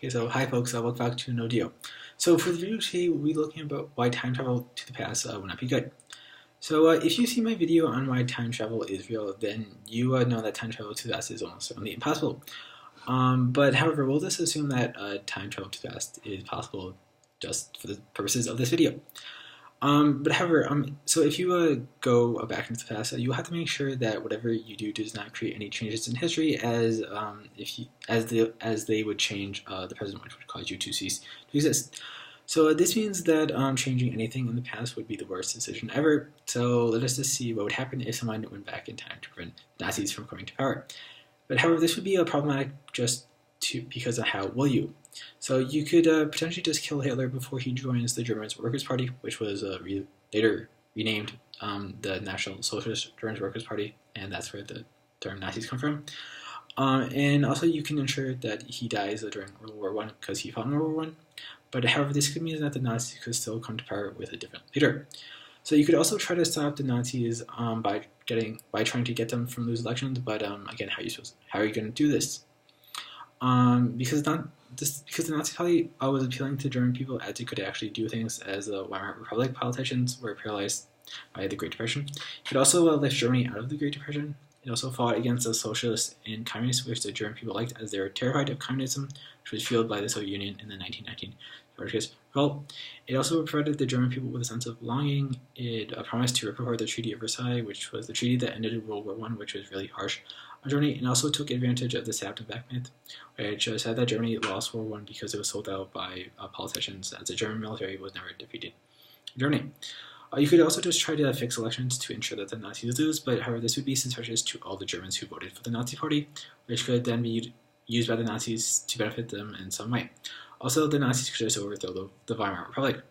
Okay, so hi folks, welcome back to No Deal. So for the video today, we'll be looking about why time travel to the past would not be good. So if you see my video on why time travel is real, then you know that time travel to the past is almost certainly impossible. But however, we'll just assume that time travel to the past is possible just for the purposes of this video. But however, so if you go back into the past, you'll have to make sure that whatever you do does not create any changes in history, as as they would change the present, which would cause you to cease to exist. So this means that changing anything in the past would be the worst decision ever. So let us just see what would happen if someone went back in time to prevent Nazis from coming to power. But however, this would be problematic because of how will you. So you could potentially just kill Hitler before he joins the German Workers' Party, which was later renamed the National Socialist German Workers' Party, and that's where the term Nazis come from. And also you can ensure that he dies during World War I because he fought in World War I. But however, this could mean that the Nazis could still come to power with a different leader. So you could also try to stop the Nazis by trying to get them from those elections. But again, how are you going to do this? Because the Nazi Party was appealing to German people as they could actually do things, as the Weimar Republic politicians were paralyzed by the Great Depression. It could also lift Germany out of the Great Depression. It also fought against the socialists and communists, which the German people liked, as they were terrified of communism, which was fueled by the Soviet Union in the 1919 Spartacus revolt. It also provided the German people with a sense of belonging. It promised to report the Treaty of Versailles, which was the treaty that ended World War I, which was really harsh on Germany, and also took advantage of the stabbed back myth, which said that Germany lost World War I because it was sold out by politicians, as the German military was never defeated in Germany. You could also just try to fix elections to ensure that the Nazis lose, but however, this would be suspicious to all the Germans who voted for the Nazi Party, which could then be used by the Nazis to benefit them in some way. Also, the Nazis could just overthrow the Weimar Republic.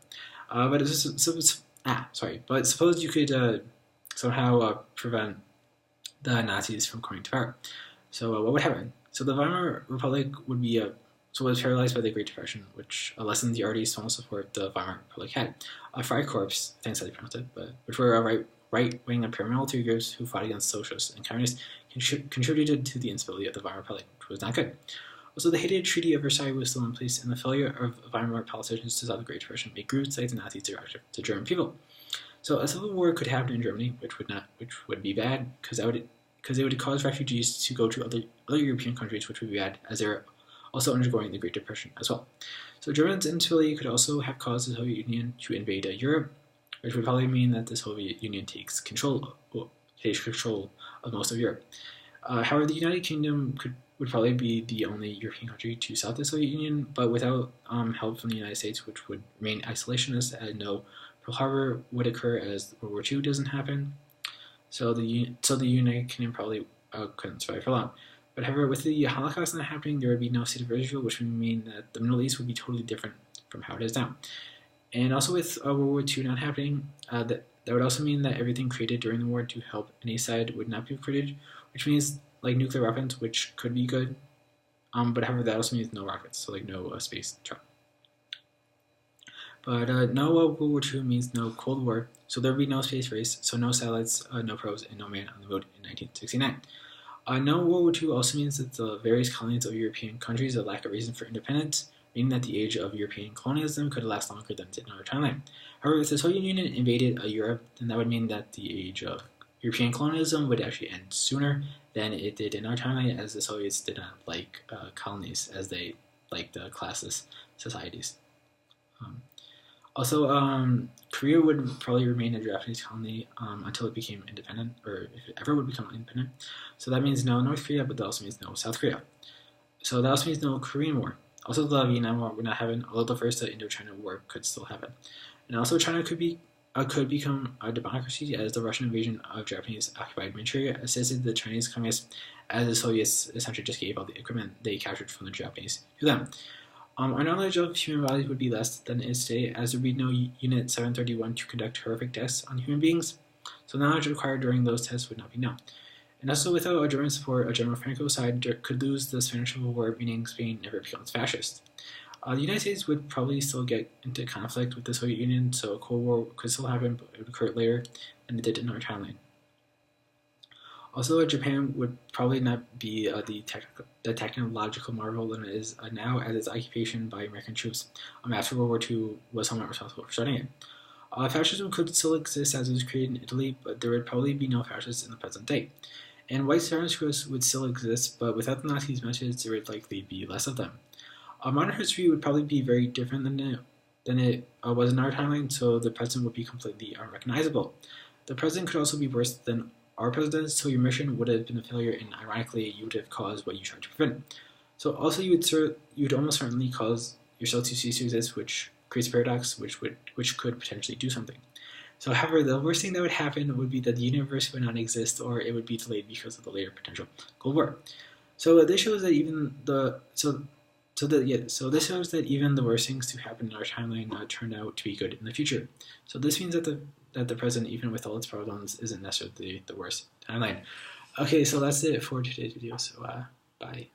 But suppose you could somehow prevent the Nazis from coming to power. So what would happen? So the Weimar Republic would be was paralyzed by the Great Depression, which lessened the already small support the Weimar Republic had. Freikorps, I think that's how you pronounce it, but which were right-wing paramilitary groups who fought against socialists and communists, contributed to the instability of the Weimar Republic, which was not good. Also, the hated Treaty of Versailles was still in place, and the failure of Weimar politicians to stop the Great Depression made groups like the Nazis directive to German people. So a civil war could happen in Germany, which would be bad, because it would cause refugees to go to other European countries, which would be bad, as they're also undergoing the Great Depression as well. So Germans in Italy could also have caused the Soviet Union to invade Europe, which would probably mean that the Soviet Union takes control of most of Europe. However, the United Kingdom would probably be the only European country to stop the Soviet Union, but without help from the United States, which would remain isolationist, and no Pearl Harbor would occur, as World War II doesn't happen. So the United Kingdom probably couldn't survive for long. But however, with the Holocaust not happening, there would be no state of Israel, which would mean that the Middle East would be totally different from how it is now. And also with World War II not happening, that would also mean that everything created during the war to help any side would not be created, which means like nuclear weapons, which could be good. But however, that also means no rockets, so like no space travel. But no World War II means no Cold War, so there would be no space race, so no satellites, no probes, and no man on the moon in 1969. No World War II also means that the various colonies of European countries lack a reason for independence, meaning that the age of European colonialism could last longer than it did in our timeline. However, if the Soviet Union invaded Europe, then that would mean that the age of European colonialism would actually end sooner than it did in our timeline, as the Soviets did not like colonies, as they liked classless societies. Also, Korea would probably remain a Japanese colony until it became independent, or if it ever would become independent. So that means no North Korea, but that also means no South Korea. So that also means no Korean War. Also, the Vietnam War would not happen, although the first Indochina War could still happen. And also, China could become a democracy, as the Russian invasion of Japanese-occupied Manchuria assisted the Chinese communists, as the Soviets essentially just gave all the equipment they captured from the Japanese to them. Our knowledge of human bodies would be less than it is today, as there would be no Unit 731 to conduct horrific tests on human beings, so knowledge required during those tests would not be known. And also, without German support, a German Franco side could lose the Spanish Civil War, meaning Spain never becomes fascist. The United States would probably still get into conflict with the Soviet Union, so a Cold War could still happen, but it would occur later than it did in our timeline. Also, Japan would probably not be the technological marvel that it is now, as its occupation by American troops after World War II was somewhat responsible for starting it. Fascism could still exist as it was created in Italy, but there would probably be no fascists in the present day. And white supremacists would still exist, but without the Nazis' methods, there would likely be less of them. Modern history would probably be very different than it was in our timeline, so the present would be completely unrecognizable. The present could also be worse than our president, so your mission would have been a failure, and ironically, you would have caused what you tried to prevent. So also, you would almost certainly cause yourself to cease to exist, which creates a paradox, which could potentially do something. So, however, the worst thing that would happen would be that the universe would not exist, or it would be delayed because of the later potential Cold War. So this shows that this shows that even the worst things to happen in our timeline turned out to be good in the future. So this means that the present, even with all its problems, isn't necessarily the worst timeline. Okay, so that's it for today's video. So bye.